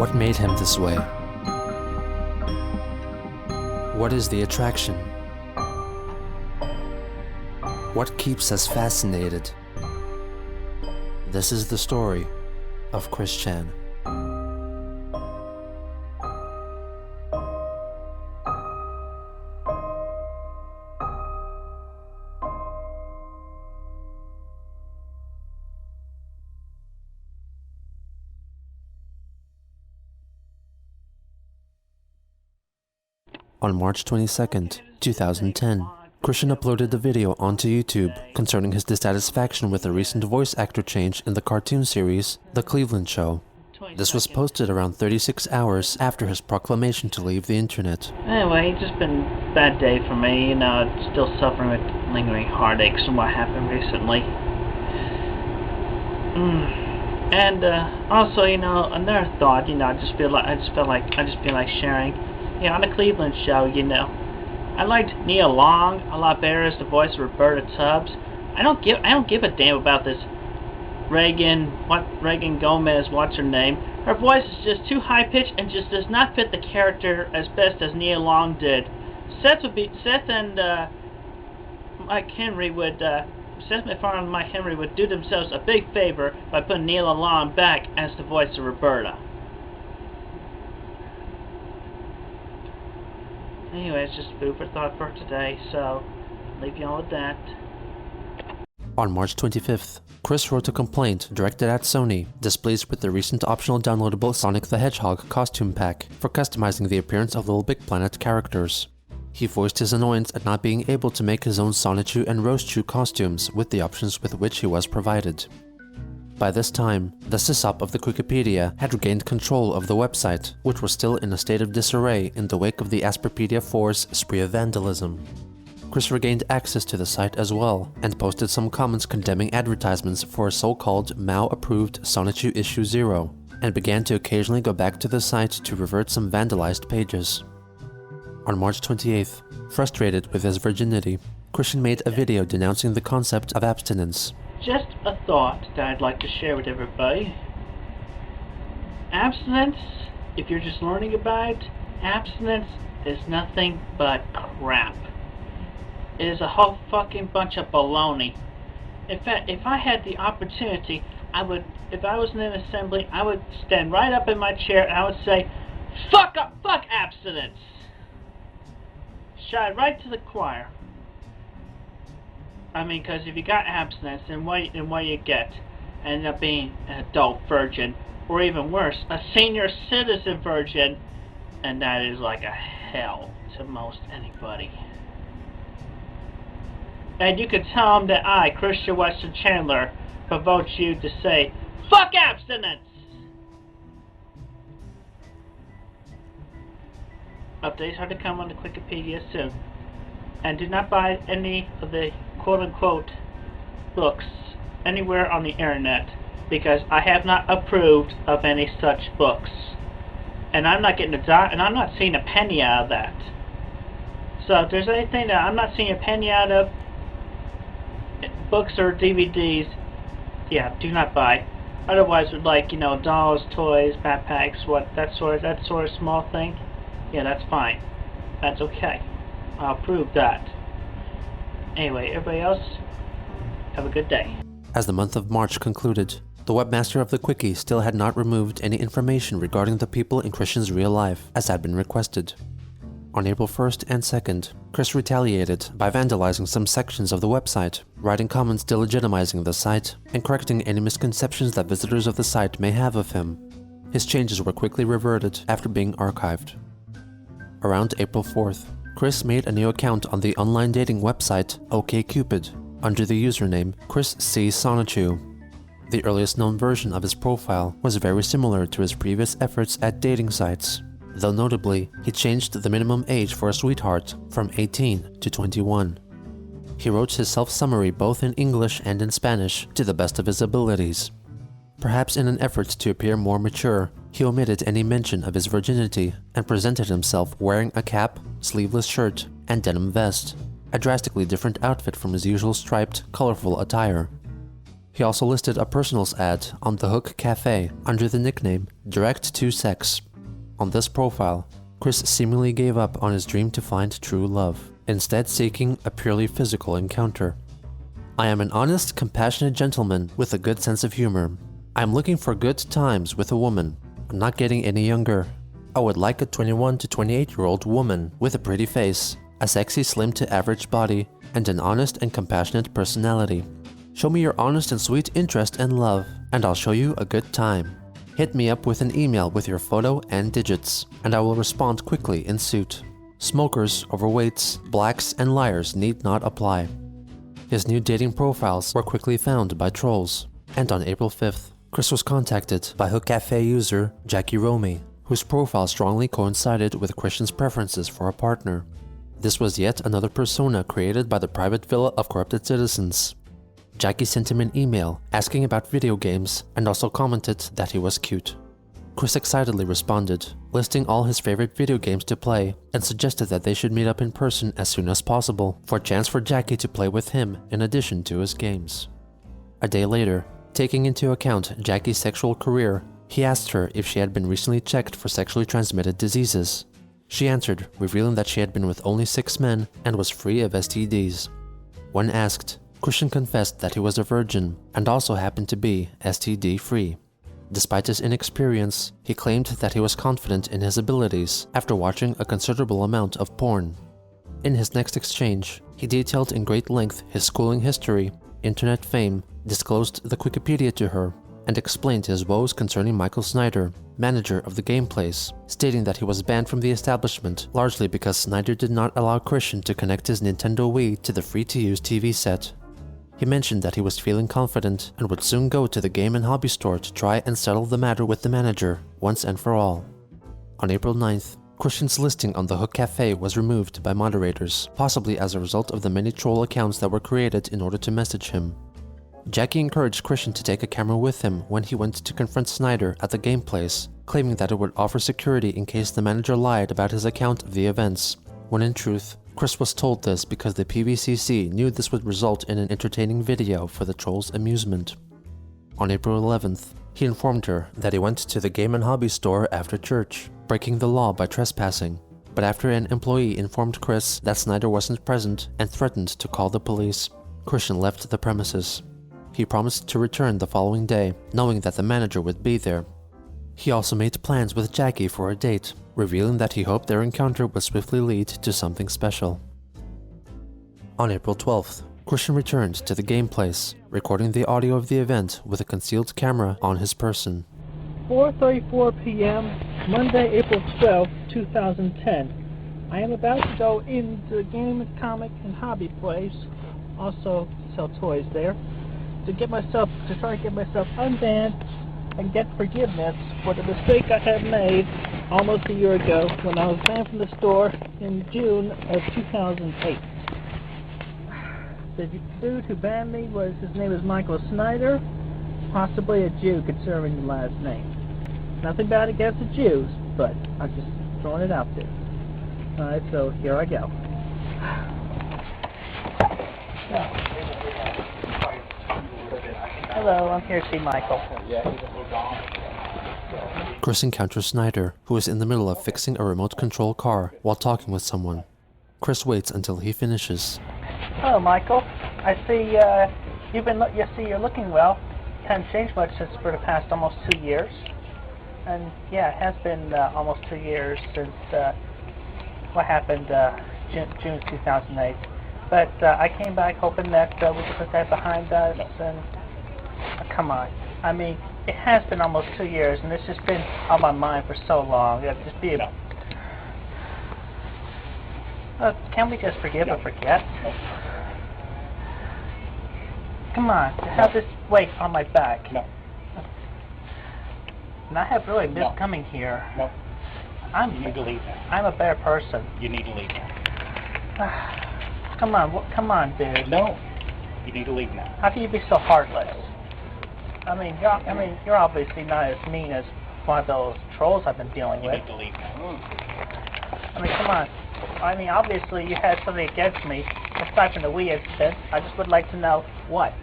What made him this way? What is the attraction? What keeps us fascinated? This is the story of Chris Chan. On March 22nd, 2010, Christian uploaded a video onto YouTube concerning his dissatisfaction with a recent voice actor change in the cartoon series The Cleveland Show. This was posted around 36 hours after his proclamation to leave the internet. Anyway, it's just been a bad day for me, still suffering with lingering heartaches from what happened recently. And also, another thought, I just feel like sharing. On the Cleveland Show, I liked Nia Long a lot better as the voice of Roberta Tubbs. I don't give a damn about this Reagan Gomez, what's her name. Her voice is just too high pitched and just does not fit the character as best as Nia Long did. Seth and Seth MacFarlane and Mike Henry would do themselves a big favor by putting Nia Long back as the voice of Roberta. Anyway, it's just food for thought for today, so leave y'all with that. On March 25th, Chris wrote a complaint directed at Sony, displeased with the recent optional downloadable Sonic the Hedgehog costume pack for customizing the appearance of Little Big Planet characters. He voiced his annoyance at not being able to make his own Sonichu and Rosechu costumes with the options with which he was provided. By this time, the sysop of the Wikipedia had regained control of the website, which was still in a state of disarray in the wake of the Asperpedia 4's spree of vandalism. Chris regained access to the site as well, and posted some comments condemning advertisements for a so-called Mao-approved Sonichu Issue 0, and began to occasionally go back to the site to revert some vandalized pages. On March 28th, frustrated with his virginity, Christian made a video denouncing the concept of abstinence. Just a thought that I'd like to share with everybody. Abstinence, if you're just learning about it, abstinence is nothing but crap. It is a whole fucking bunch of baloney. In fact, if I had the opportunity, if I was in an assembly, I would stand right up in my chair and I would say, fuck abstinence! Shout right to the choir. Because if you got abstinence, then what you get? End up being an adult virgin, or even worse, a senior citizen virgin, and that is like a hell to most anybody. And you could tell them that I, Christian Weston Chandler, provoke you to say, fuck abstinence! Updates are to come on the Wikipedia soon. And do not buy any of the quote-unquote books anywhere on the internet, because I have not approved of any such books, and I'm not getting and I'm not seeing a penny out of that. So if there's anything that I'm not seeing a penny out of, books or DVDs, do not buy. Otherwise, with dolls, toys, backpacks, that sort of small thing, that's fine. That's okay. I'll prove that. Anyway, everybody else, have a good day. As the month of March concluded, the webmaster of the Quickie still had not removed any information regarding the people in Christian's real life, as had been requested. On April 1st and 2nd, Chris retaliated by vandalizing some sections of the website, writing comments delegitimizing the site, and correcting any misconceptions that visitors of the site may have of him. His changes were quickly reverted after being archived. Around April 4th, Chris made a new account on the online dating website OkCupid under the username Chris C. Sonichu. The earliest known version of his profile was very similar to his previous efforts at dating sites, though notably, he changed the minimum age for a sweetheart from 18 to 21. He wrote his self-summary both in English and in Spanish to the best of his abilities. Perhaps in an effort to appear more mature, he omitted any mention of his virginity and presented himself wearing a cap, sleeveless shirt, and denim vest, a drastically different outfit from his usual striped, colorful attire. He also listed a personals ad on the Hook Cafe under the nickname Direct to Sex. On this profile, Chris seemingly gave up on his dream to find true love, instead seeking a purely physical encounter. I am an honest, compassionate gentleman with a good sense of humor. I am looking for good times with a woman. I'm not getting any younger. I would like a 21 to 28-year-old woman with a pretty face, a sexy slim to average body, and an honest and compassionate personality. Show me your honest and sweet interest and love, and I'll show you a good time. Hit me up with an email with your photo and digits, and I will respond quickly in suit. Smokers, overweights, blacks, and liars need not apply. His new dating profiles were quickly found by trolls, and on April 5th, Chris was contacted by Hook Cafe user Jackie Romy, whose profile strongly coincided with Christian's preferences for a partner. This was yet another persona created by the private villa of corrupted citizens. Jackie sent him an email asking about video games and also commented that he was cute. Chris excitedly responded, listing all his favorite video games to play, and suggested that they should meet up in person as soon as possible for a chance for Jackie to play with him in addition to his games. A day later, taking into account Jackie's sexual career, he asked her if she had been recently checked for sexually transmitted diseases. She answered, revealing that she had been with only 6 men and was free of STDs. When asked, Christian confessed that he was a virgin and also happened to be STD-free. Despite his inexperience, he claimed that he was confident in his abilities after watching a considerable amount of porn. In his next exchange, he detailed in great length his schooling history, internet fame, disclosed the Wikipedia to her, and explained his woes concerning Michael Snyder, manager of the game place, stating that he was banned from the establishment largely because Snyder did not allow Christian to connect his Nintendo Wii to the free-to-use TV set. He mentioned that he was feeling confident and would soon go to the game and hobby store to try and settle the matter with the manager once and for all. On April 9th, Christian's listing on the Hook Cafe was removed by moderators, possibly as a result of the many troll accounts that were created in order to message him. Jackie encouraged Christian to take a camera with him when he went to confront Snyder at the game place, claiming that it would offer security in case the manager lied about his account of the events, when in truth, Chris was told this because the PVCC knew this would result in an entertaining video for the trolls' amusement. On April 11th, he informed her that he went to the game and hobby store after church, breaking the law by trespassing, but after an employee informed Chris that Snyder wasn't present and threatened to call the police, Christian left the premises. He promised to return the following day, knowing that the manager would be there. He also made plans with Jackie for a date, revealing that he hoped their encounter would swiftly lead to something special. On April 12th, Christian returned to the game place, recording the audio of the event with a concealed camera on his person. 4:34 p.m., Monday, April 12, 2010. I am about to go into the game, comic, and hobby place, also sell toys there, to try to get myself unbanned and get forgiveness for the mistake I had made almost a year ago when I was banned from the store in June of 2008. The dude who banned me his name is Michael Snyder, possibly a Jew considering the last name. Nothing bad against the Jews, but I'm just throwing it out there. Alright, so here I go. Hello, I'm here to see Michael. Chris encounters Snyder, who is in the middle of fixing a remote control car while talking with someone. Chris waits until he finishes. Hello, Michael. I see you're looking well. Haven't changed much since for the past almost 2 years. And yeah, it has been almost 2 years since what happened June 2008. But I came back hoping that we could put that behind us. And come on, I mean, it has been almost 2 years, and it's just been on my mind for so long. Just be can't we just forgive or forget? Come on, to have this weight on my back. No. And I have really missed coming here. No. You need to leave now. I'm a better person. You need to leave now. Come on, dude. No. You need to leave now. How can you be so heartless? I mean, you're obviously not as mean as one of those trolls I've been dealing with. You need to leave now. I mean, come on. I mean, obviously you had something against me, aside from the Wii incident. I just would like to know what.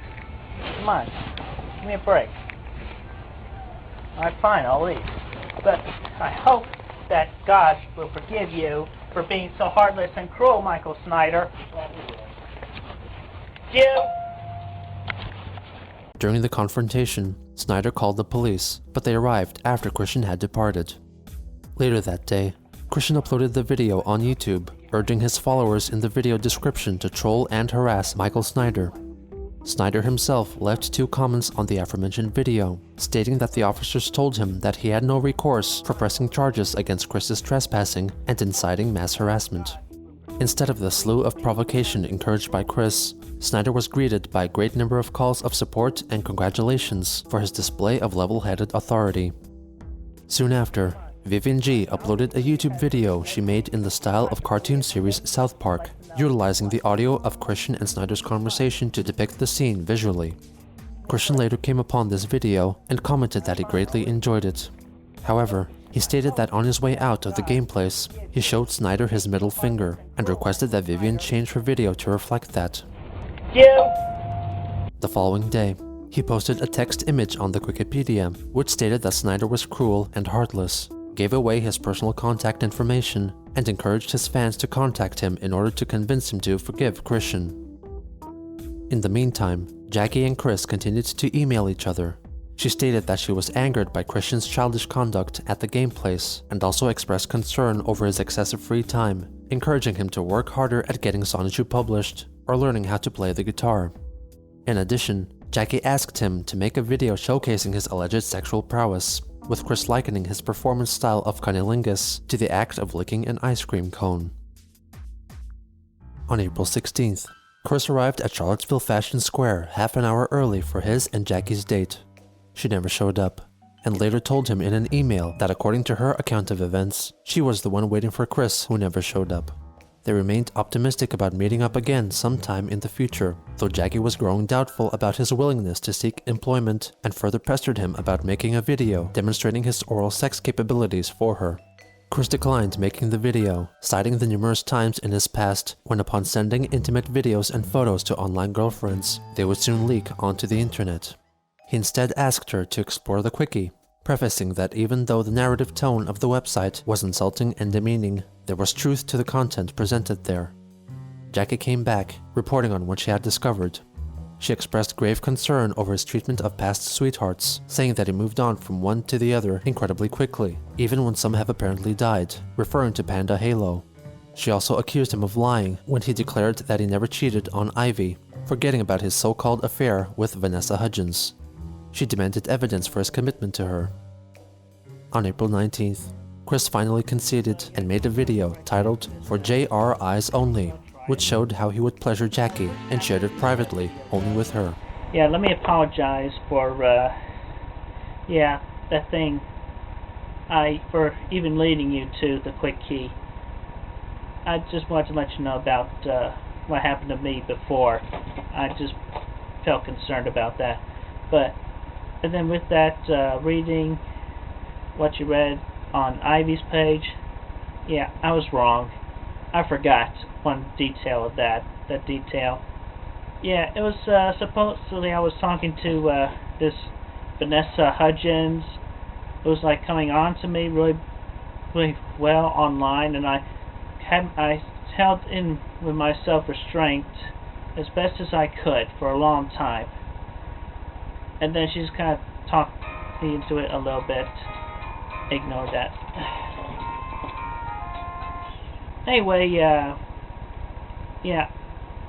Come on. me a break. Alright, fine, I'll leave. But I hope that God will forgive you for being so heartless and cruel, Michael Snyder. You! During the confrontation, Snyder called the police, but they arrived after Christian had departed. Later that day, Christian uploaded the video on YouTube, urging his followers in the video description to troll and harass Michael Snyder. Snyder himself left 2 comments on the aforementioned video, stating that the officers told him that he had no recourse for pressing charges against Chris's trespassing and inciting mass harassment. Instead of the slew of provocation encouraged by Chris, Snyder was greeted by a great number of calls of support and congratulations for his display of level-headed authority. Soon after, Vivian G uploaded a YouTube video she made in the style of cartoon series South Park, utilizing the audio of Christian and Snyder's conversation to depict the scene visually. Christian later came upon this video and commented that he greatly enjoyed it. However, he stated that on his way out of the game place, he showed Snyder his middle finger and requested that Vivian change her video to reflect that. The following day, he posted a text image on the Wikipedia, which stated that Snyder was cruel and heartless, gave away his personal contact information, and encouraged his fans to contact him in order to convince him to forgive Christian. In the meantime, Jackie and Chris continued to email each other. She stated that she was angered by Christian's childish conduct at the game place and also expressed concern over his excessive free time, encouraging him to work harder at getting Sonichu published or learning how to play the guitar. In addition, Jackie asked him to make a video showcasing his alleged sexual prowess, with Chris likening his performance style of cunnilingus to the act of licking an ice cream cone. On April 16th, Chris arrived at Charlottesville Fashion Square half an hour early for his and Jackie's date. She never showed up, and later told him in an email that according to her account of events, she was the one waiting for Chris who never showed up. They remained optimistic about meeting up again sometime in the future, though Jackie was growing doubtful about his willingness to seek employment and further pestered him about making a video demonstrating his oral sex capabilities for her. Chris declined making the video, citing the numerous times in his past when upon sending intimate videos and photos to online girlfriends, they would soon leak onto the internet. He instead asked her to explore the quickie, prefacing that even though the narrative tone of the website was insulting and demeaning, there was truth to the content presented there. Jackie came back, reporting on what she had discovered. She expressed grave concern over his treatment of past sweethearts, saying that he moved on from one to the other incredibly quickly, even when some have apparently died, referring to Panda Halo. She also accused him of lying when he declared that he never cheated on Ivy, forgetting about his so-called affair with Vanessa Hudgens. She demanded evidence for his commitment to her. On April 19th, Chris finally conceded and made a video titled "For JR Eyes Only," which showed how he would pleasure Jackie and shared it privately, only with her. Yeah, let me apologize for, that thing. For even leading you to the quick key. I just wanted to let you know about, what happened to me before. I just felt concerned about that. And then with that, reading what you read on Ivy's page, yeah, I was wrong. I forgot one detail of that detail. Yeah, it was, supposedly I was talking to, this Vanessa Hudgens. It was like coming on to me really well online, and I held in with my self-restraint as best as I could for a long time. And then she just kind of talked me into it a little bit. Ignore that. Anyway, yeah,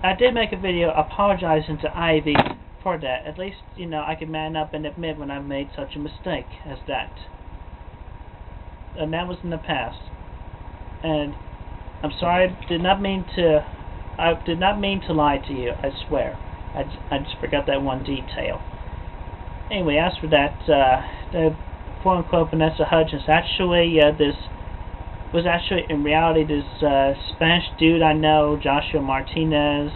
I did make a video apologizing to Ivy for that. At least, I can man up and admit when I made such a mistake as that. And that was in the past. And I'm sorry, I did not mean to lie to you, I swear. I just forgot that one detail. Anyway, as for that, the quote-unquote Vanessa Hudgens, in reality this Spanish dude I know, Joshua Martinez.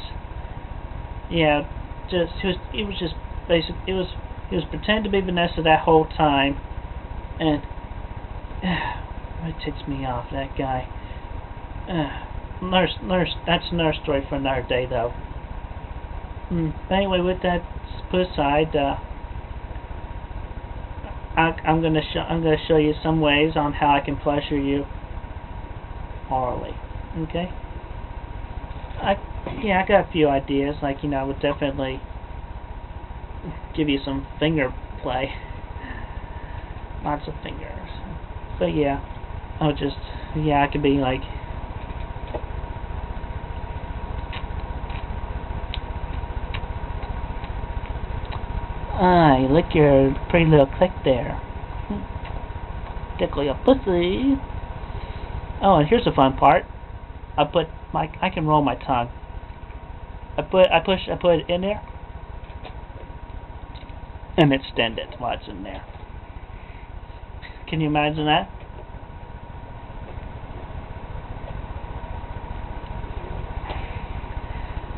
Yeah, he was pretending to be Vanessa that whole time, and it ticks me off, that guy. That's another story for another day, though. But anyway, with that put aside, I'm gonna show you some ways on how I can pleasure you orally. Okay. I got a few ideas. Like, you know, I would definitely give you some finger play, lots of fingers. But yeah, I could be like. You lick your pretty little click there. Tickle your pussy. Oh, and here's the fun part. I can roll my tongue. I put it in there and extend it while it's in there. Can you imagine that?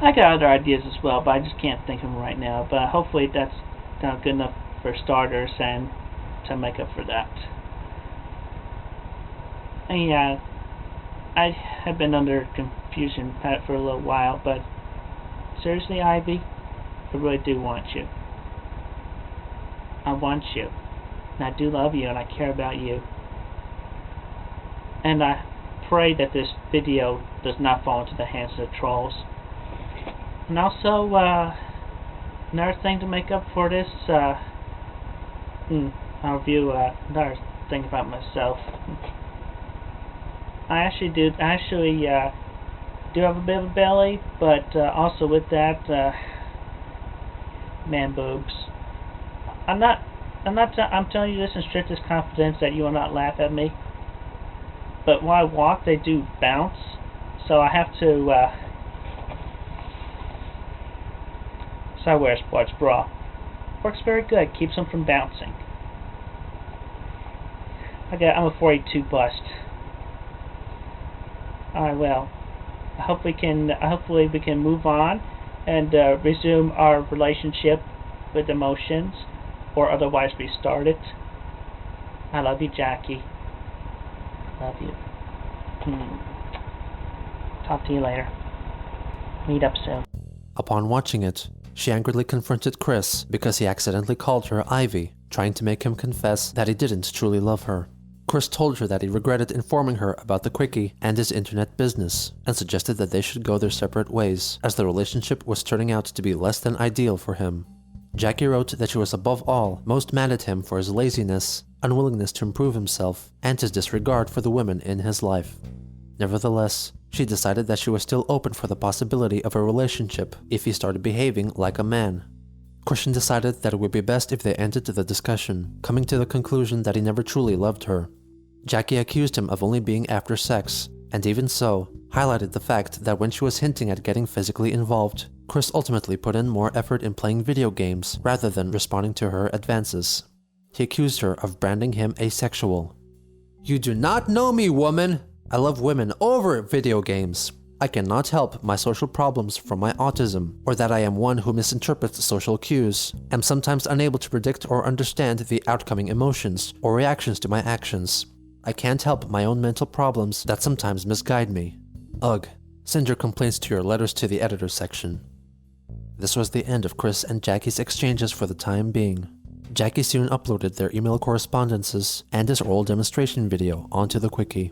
I got other ideas as well, but I just can't think of them right now. But hopefully that's good enough for starters and to make up for that. And yeah, I have been under confusion for a little while, but seriously, Ivy, I really do want you. I want you. And I do love you, and I care about you. And I pray that this video does not fall into the hands of the trolls. And also, another thing to make up for this, I'll review another thing about myself. I actually do have a bit of a belly, but also with that, man boobs. I'm telling you this in strictest confidence that you will not laugh at me. But when I walk, they do bounce, so I have to. So I wear a sports bra. Works very good. Keeps them from bouncing. I'm a 42 bust. Alright, well, hopefully we can move on and resume our relationship with emotions, or otherwise restart it. I love you, Jackie. Love you. Talk to you later. Meet up soon. Upon watching it, she angrily confronted Chris because he accidentally called her Ivy, trying to make him confess that he didn't truly love her. Chris told her that he regretted informing her about the quickie and his internet business, and suggested that they should go their separate ways, as the relationship was turning out to be less than ideal for him. Jackie wrote that she was above all most mad at him for his laziness, unwillingness to improve himself, and his disregard for the women in his life. Nevertheless, she decided that she was still open for the possibility of a relationship if he started behaving like a man. Christian decided that it would be best if they ended the discussion, coming to the conclusion that he never truly loved her. Jackie accused him of only being after sex, and even so, highlighted the fact that when she was hinting at getting physically involved, Chris ultimately put in more effort in playing video games rather than responding to her advances. He accused her of branding him asexual. "You do not know me, woman! I love women over video games. I cannot help my social problems from my autism, or that I am one who misinterprets social cues, am sometimes unable to predict or understand the outcoming emotions or reactions to my actions. I can't help my own mental problems that sometimes misguide me. Ugh, send your complaints to your letters to the editor section." This was the end of Chris and Jackie's exchanges for the time being. Jackie soon uploaded their email correspondences and his oral demonstration video onto the quickie.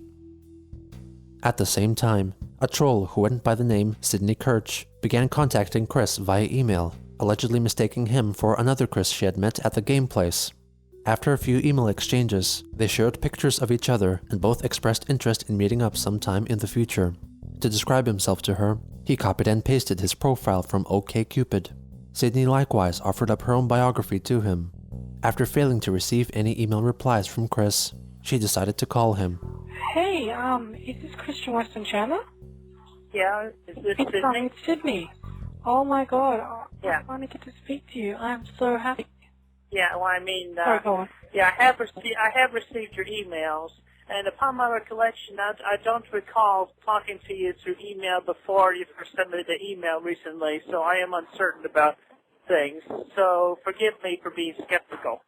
At the same time, a troll who went by the name Sydney Kirch began contacting Chris via email, allegedly mistaking him for another Chris she had met at the game place. After a few email exchanges, they shared pictures of each other and both expressed interest in meeting up sometime in the future. To describe himself to her, he copied and pasted his profile from OkCupid. Sydney likewise offered up her own biography to him. After failing to receive any email replies from Chris, she decided to call him. Hey, is this Christian Weston Chandler? Yeah, is this Sydney? It's Sydney. Oh my god, Yeah. I finally get to speak to you. I'm so happy. Yeah, well, I mean, Sorry, go on. yeah, I have received your emails, and upon my recollection, I don't recall talking to you through email before you first sent me the email recently, so I am uncertain about things. So forgive me for being skeptical.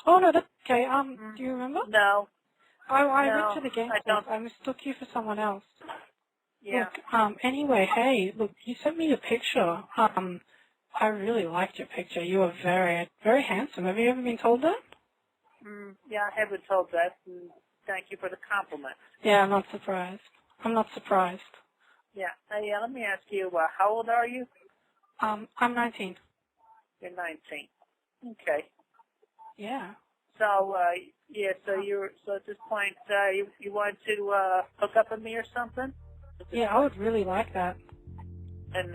Oh no, that's okay. Do you remember? No. I No, went to the game. I don't. I mistook you for someone else. Yeah. Look, anyway, hey, look, you sent me a picture. I really liked your picture. You were very, very handsome. Have you ever been told that? Yeah, I have been told that, and thank you for the compliment. Yeah, I'm not surprised. I'm not surprised. Yeah. Hey, let me ask you, how old are you? I'm 19. You're 19. Okay. Yeah. So, so at this point, you want to hook up with me or something? Yeah, I would really like that. And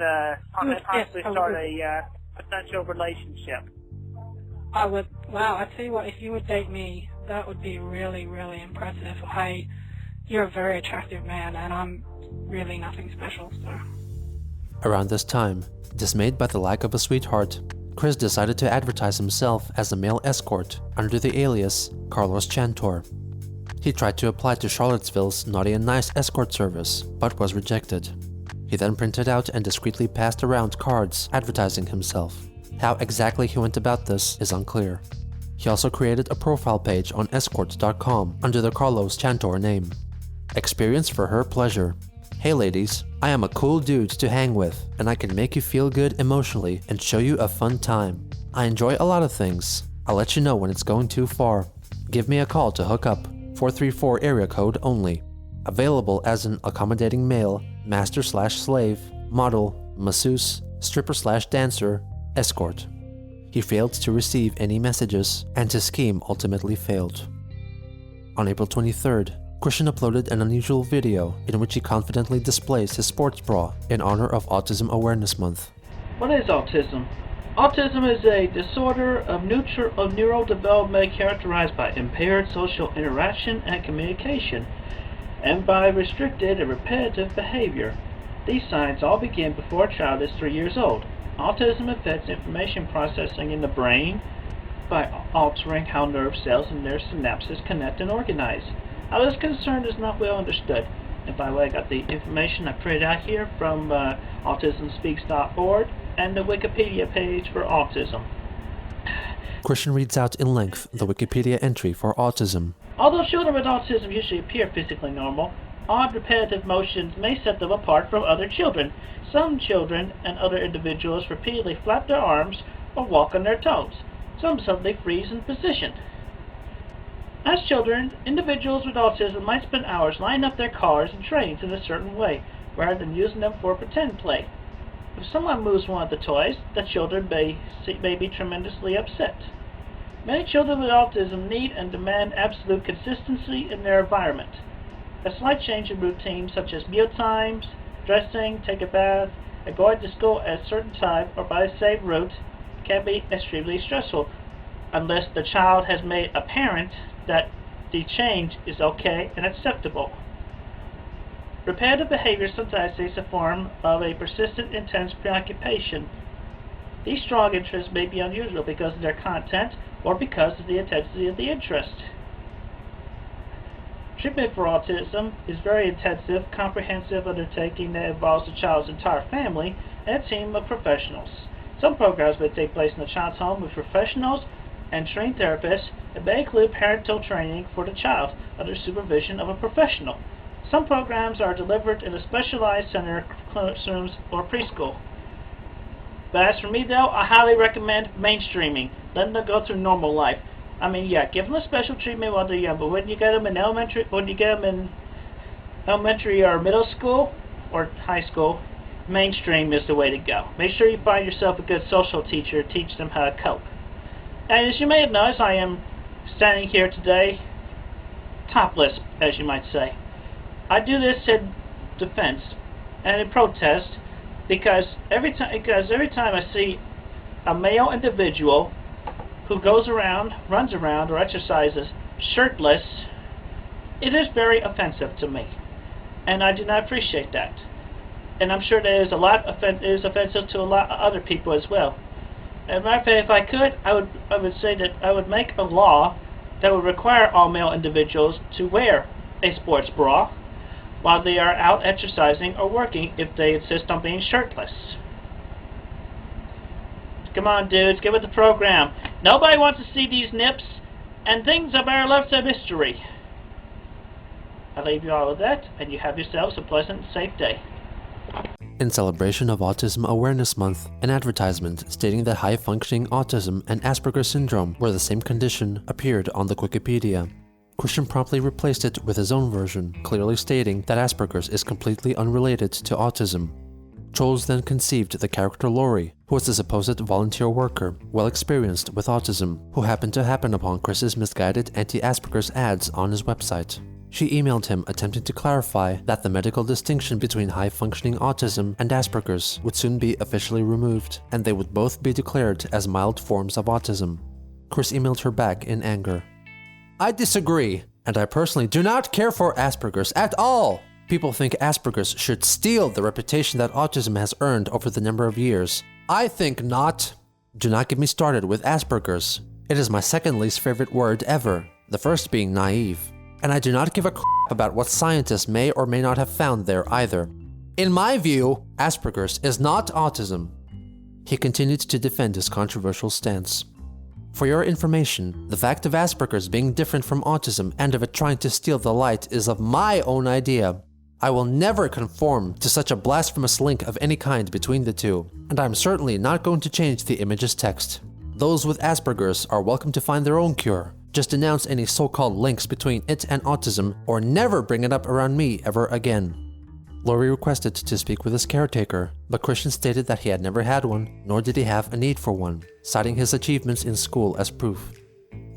possibly I would. start a potential relationship. I would. Wow, I tell you what, if you would date me, that would be really, really impressive. You're a very attractive man, and I'm really nothing special, so. Around this time, dismayed by the lack of a sweetheart, Chris decided to advertise himself as a male escort under the alias Carlos Chantor. He tried to apply to Charlottesville's Naughty and Nice escort service, but was rejected. He then printed out and discreetly passed around cards advertising himself. How exactly he went about this is unclear. He also created a profile page on escort.com under the Carlos Chantor name. Experience for her pleasure. Hey ladies, I am a cool dude to hang with, and I can make you feel good emotionally and show you a fun time. I enjoy a lot of things. I'll let you know when it's going too far. Give me a call to hook up. 434 area code only. Available as an accommodating male, master/slave, model, masseuse, stripper/dancer, escort. He failed to receive any messages, and his scheme ultimately failed. On April 23rd, Christian uploaded an unusual video in which he confidently displays his sports bra in honor of Autism Awareness Month. What is autism? Autism is a disorder of neural development characterized by impaired social interaction and communication, and by restricted and repetitive behavior. These signs all begin before a child is 3 years old. Autism affects information processing in the brain by altering how nerve cells and their synapses connect and organize. How this concern is not well understood. And by the way, I got the information I printed out here from autismspeaks.org and the Wikipedia page for autism. Christian reads out in length the Wikipedia entry for autism. Although children with autism usually appear physically normal, odd repetitive motions may set them apart from other children. Some children and other individuals repeatedly flap their arms or walk on their toes. Some suddenly freeze in position. As children, individuals with autism might spend hours lining up their cars and trains in a certain way, rather than using them for pretend play. If someone moves one of the toys, the children may be tremendously upset. Many children with autism need and demand absolute consistency in their environment. A slight change in routine, such as meal times, dressing, take a bath, and going to school at a certain time or by the same route, can be extremely stressful, unless the child has made apparent that the change is okay and acceptable. Repetitive behavior sometimes takes the form of a persistent, intense preoccupation. These strong interests may be unusual because of their content or because of the intensity of the interest. Treatment for autism is a very intensive, comprehensive undertaking that involves the child's entire family and a team of professionals. Some programs may take place in the child's home with professionals and trained therapists, and may include parental training for the child under supervision of a professional. Some programs are delivered in a specialized center, classrooms, or preschool. But as for me though, I highly recommend mainstreaming, letting them go through normal life. I mean, yeah, give them a special treatment while they're young, but when you get them in elementary or middle school or high school, mainstream is the way to go. Make sure you find yourself a good social teacher to teach them how to cope. And as you may have noticed, I am standing here today topless, as you might say. I do this in defense and in protest because every time I see a male individual who goes around, runs around, or exercises shirtless, it is very offensive to me, and I do not appreciate that. And I'm sure that it is offensive to a lot of other people as well. As a matter of fact, if I could, I would say that I would make a law that would require all male individuals to wear a sports bra while they are out exercising or working if they insist on being shirtless. Come on, dudes, get with the program. Nobody wants to see these nips, and things are better left a mystery. I leave you all with that, and you have yourselves a pleasant and safe day. In celebration of Autism Awareness Month, an advertisement stating that high-functioning autism and Asperger's syndrome were the same condition appeared on the Wikipedia. Christian promptly replaced it with his own version, clearly stating that Asperger's is completely unrelated to autism. Trolls then conceived the character Lori, who was a supposed volunteer worker, well experienced with autism, who happened to happen upon Chris's misguided anti-Asperger's ads on his website. She emailed him attempting to clarify that the medical distinction between high-functioning autism and Asperger's would soon be officially removed, and they would both be declared as mild forms of autism. Chris emailed her back in anger. I disagree, and I personally do not care for Asperger's at all. People think Asperger's should steal the reputation that autism has earned over the number of years. I think not. Do not get me started with Asperger's. It is my second least favorite word ever, the first being naive. And I do not give a crap about what scientists may or may not have found there either. In my view, Asperger's is not autism. He continued to defend his controversial stance. For your information, the fact of Asperger's being different from autism and of it trying to steal the light is of my own idea. I will never conform to such a blasphemous link of any kind between the two, and I am certainly not going to change the image's text. Those with Asperger's are welcome to find their own cure. Just denounce any so-called links between it and autism, or never bring it up around me ever again. Lori requested to speak with his caretaker, but Christian stated that he had never had one, nor did he have a need for one, citing his achievements in school as proof.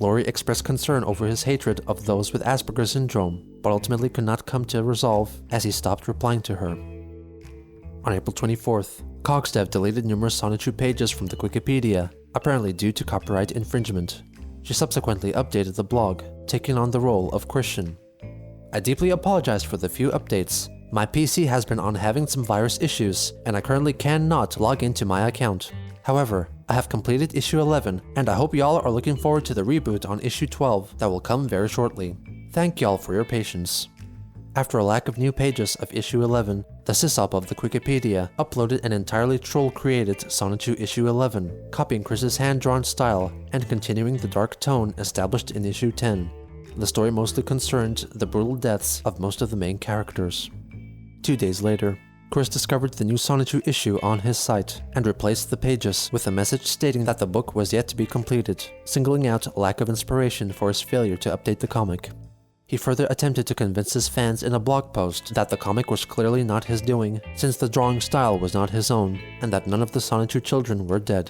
Lori expressed concern over his hatred of those with Asperger's syndrome, but ultimately could not come to a resolve as he stopped replying to her. On April 24th, Cogsdev deleted numerous Sonichu pages from the Wikipedia, apparently due to copyright infringement. She subsequently updated the blog, taking on the role of Christian. I deeply apologize for the few updates. My PC has been on having some virus issues, and I currently cannot log into my account. However, I have completed issue 11, and I hope y'all are looking forward to the reboot on issue 12 that will come very shortly. Thank y'all for your patience. After a lack of new pages of issue 11, the sysop of the Wikipedia uploaded an entirely troll-created Sonichu issue 11, copying Chris's hand-drawn style and continuing the dark tone established in issue 10. The story mostly concerned the brutal deaths of most of the main characters. 2 days later, Chris discovered the new Sonichu issue on his site and replaced the pages with a message stating that the book was yet to be completed, singling out lack of inspiration for his failure to update the comic. He further attempted to convince his fans in a blog post that the comic was clearly not his doing, since the drawing style was not his own, and that none of the Sonichu children were dead.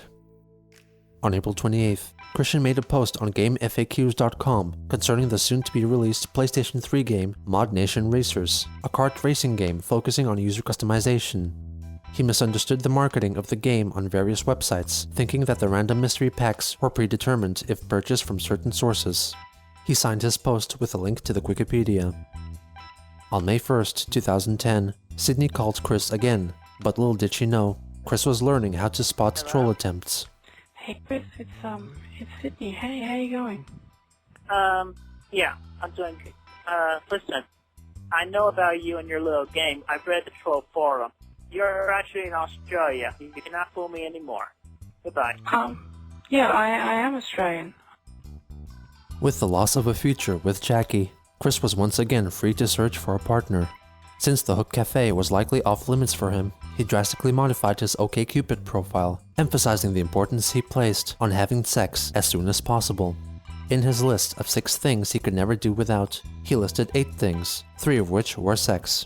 On April 28th, Christian made a post on GameFAQs.com concerning the soon-to-be-released PlayStation 3 game Mod Nation Racers, a kart racing game focusing on user customization. He misunderstood the marketing of the game on various websites, thinking that the random mystery packs were predetermined if purchased from certain sources. He signed his post with a link to the Wikipedia. On May 1st, 2010, Sydney called Chris again, but little did she know, Chris was learning how to spot troll attempts. Hey Chris, it's Sydney. Hey, how you going? Yeah, I'm doing good. Listen, I know about you and your little game. I've read the troll forum. You're actually in Australia. You cannot fool me anymore. Goodbye. Yeah, I am Australian. With the loss of a future with Jackie, Chris was once again free to search for a partner. Since the Hook Cafe was likely off limits for him, he drastically modified his OkCupid profile, emphasizing the importance he placed on having sex as soon as possible. In his list of 6 things he could never do without, he listed 8 things, 3 of which were sex.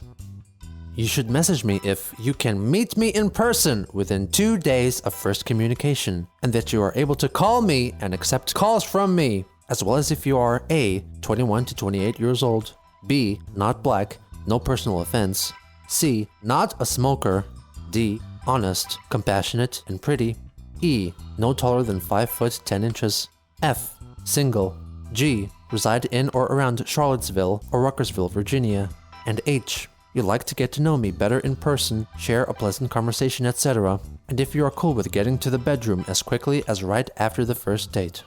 You should message me if you can meet me in person within 2 days of first communication, and that you are able to call me and accept calls from me, as well as if you are A, 21 to 28 years old, B, not black, no personal offense, C, not a smoker, D, honest, compassionate, and pretty, E, no taller than 5 foot 10 inches, F, single, G, reside in or around Charlottesville or Ruckersville, Virginia, and H, you'd like to get to know me better in person, share a pleasant conversation, etc., and if you are cool with getting to the bedroom as quickly as right after the first date.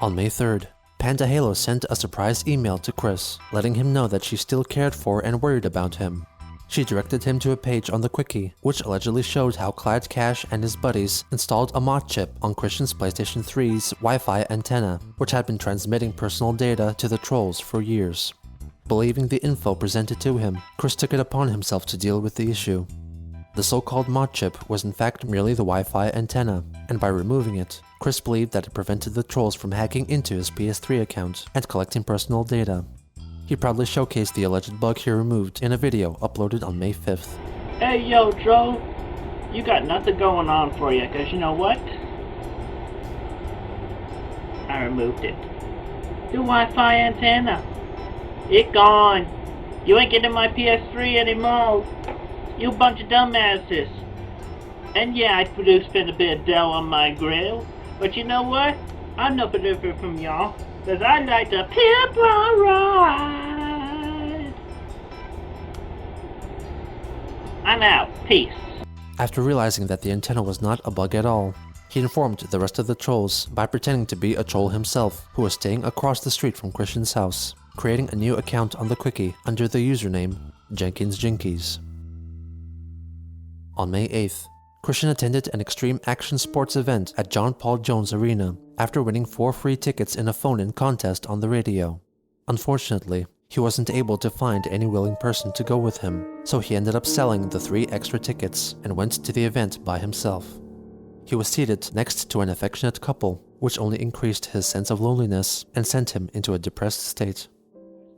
On May 3rd, Panda Halo sent a surprise email to Chris, letting him know that she still cared for and worried about him. She directed him to a page on the Quickie, which allegedly showed how Clyde Cash and his buddies installed a mod chip on Christian's PlayStation 3's Wi-Fi antenna, which had been transmitting personal data to the trolls for years. Believing the info presented to him, Chris took it upon himself to deal with the issue. The so-called mod chip was in fact merely the Wi-Fi antenna, and by removing it, Chris believed that it prevented the trolls from hacking into his PS3 account and collecting personal data. He proudly showcased the alleged bug he removed in a video uploaded on May 5th. Hey yo, Joe, you got nothing going on for you, cause you know what? I removed it. The Wi-Fi antenna. It gone. You ain't getting my PS3 anymore. You bunch of dumbasses. And yeah, I do spend a bit of dough on my grill. But you know what? I'm no different from y'all. Cause I like to pimp ride. I'm out. Peace. After realizing that the antenna was not a bug at all, he informed the rest of the trolls by pretending to be a troll himself who was staying across the street from Christian's house, creating a new account on the Quickie under the username Jenkins Jinkies. On May 8th, Christian attended an extreme action sports event at John Paul Jones Arena after winning 4 free tickets in a phone-in contest on the radio. Unfortunately, he wasn't able to find any willing person to go with him, so he ended up selling the 3 extra tickets and went to the event by himself. He was seated next to an affectionate couple, which only increased his sense of loneliness and sent him into a depressed state.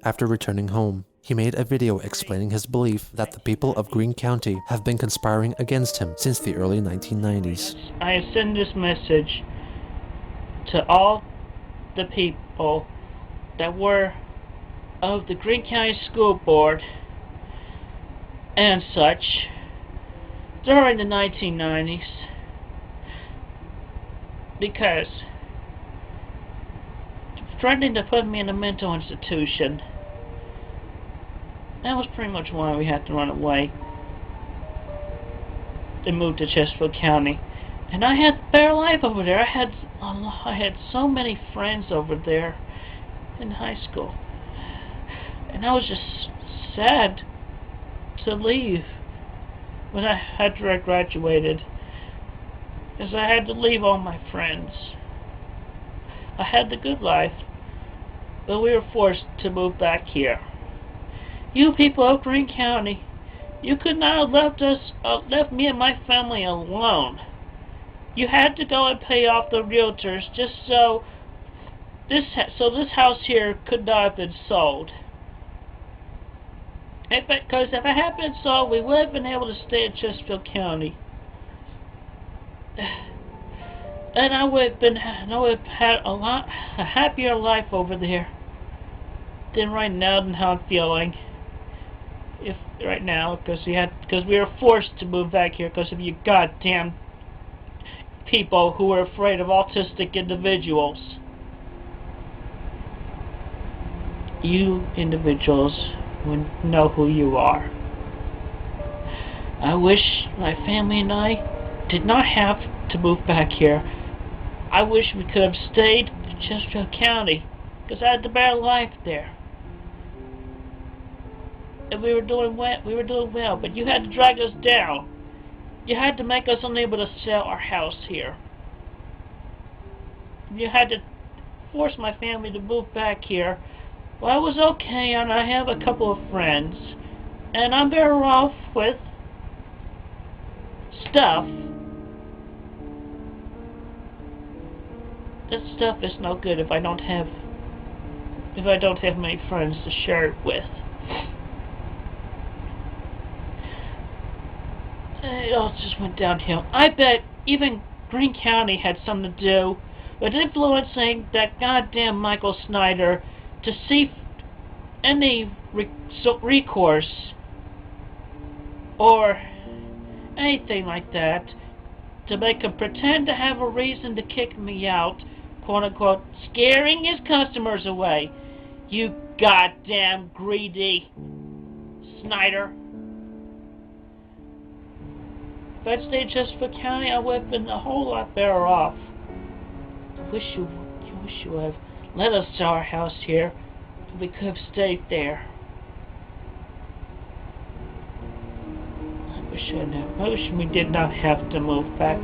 After returning home, he made a video explaining his belief that the people of Greene County have been conspiring against him since the early 1990s. I send this message to all the people that were of the Greene County School Board and such during the 1990s, because threatening to put me in a mental institution, that was pretty much why we had to run away and move to Chesterfield County. And I had a better life over there. I had so many friends over there in high school, and I was just sad to leave when I had graduated, because I had to leave all my friends. I had the good life, but we were forced to move back here. You people of Greene County, you could not have left me and my family alone. You had to go and pay off the realtors just so this house here could not have been sold. Because if it had been sold, we would have been able to stay in Chesterfield County. And I would have had a happier life over there than right now, than how I'm feeling. Because we were forced to move back here because of you goddamn people who were afraid of autistic individuals. You individuals would know who you are. I wish my family and I did not have to move back here. I wish we could have stayed in Chesterfield County, because I had the better life there. And we were doing well, but you had to drag us down. You had to make us unable to sell our house here. You had to force my family to move back here. Well, I was okay, and I have a couple of friends, and I'm better off with stuff. That stuff is no good if I don't have many friends to share it with. It all just went downhill. I bet even Greene County had something to do with influencing that goddamn Michael Snyder to see any recourse or anything like that, to make him pretend to have a reason to kick me out, quote unquote, scaring his customers away. You goddamn greedy Snyder. If I'd stayed just for county, I would have been a whole lot better off. I wish you would have let us sell our house here, and we could have stayed there. I wish we did not have to move back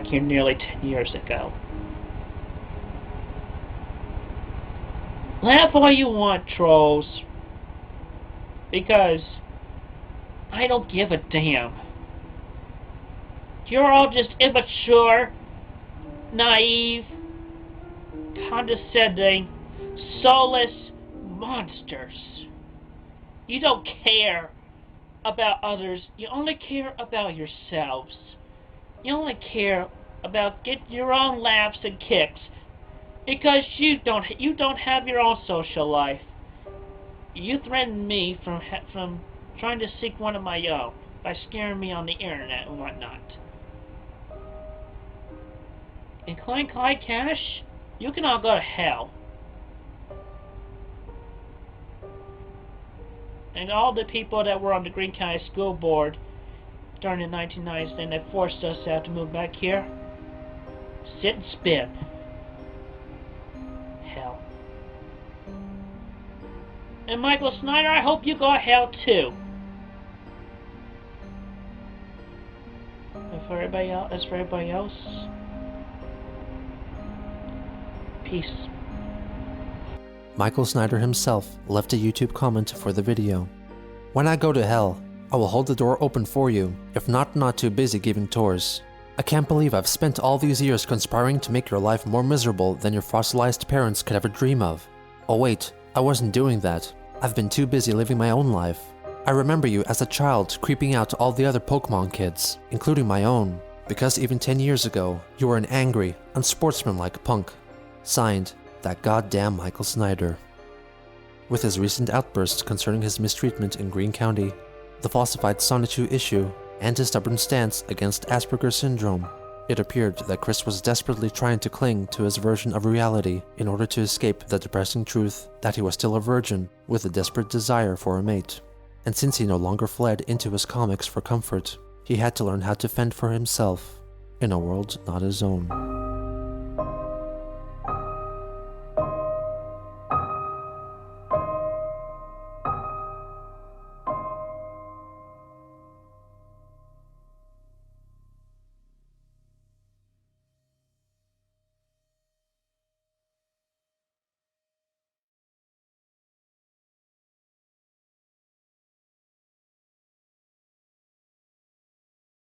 here nearly 10 years ago. Laugh all you want, trolls. because I don't give a damn. You're all just immature, naive, condescending, soulless monsters. You don't care about others. You only care about yourselves. You only care about getting your own laughs and kicks because you don't have your own social life. You threatened me from trying to seek one of my own by scaring me on the internet and whatnot. And Clank High Cash, you can all go to hell. And all the people that were on the Greene County School Board during the 1990s and that forced us to have to move back here, sit and spin. Hell. And Michael Snyder, I hope you go to hell too. And for everybody else, peace. Michael Snyder himself left a YouTube comment for the video. When I go to hell, I will hold the door open for you, if not too busy giving tours. I can't believe I've spent all these years conspiring to make your life more miserable than your fossilized parents could ever dream of. Oh wait, I wasn't doing that. I've been too busy living my own life. I remember you as a child creeping out to all the other Pokemon kids, including my own, because even 10 years ago, you were an angry, unsportsmanlike punk. Signed, that goddamn Michael Snyder. With his recent outbursts concerning his mistreatment in Greene County, the falsified Sonichu issue, and his stubborn stance against Asperger's syndrome, it appeared that Chris was desperately trying to cling to his version of reality in order to escape the depressing truth that he was still a virgin with a desperate desire for a mate. And since he no longer fled into his comics for comfort, he had to learn how to fend for himself in a world not his own.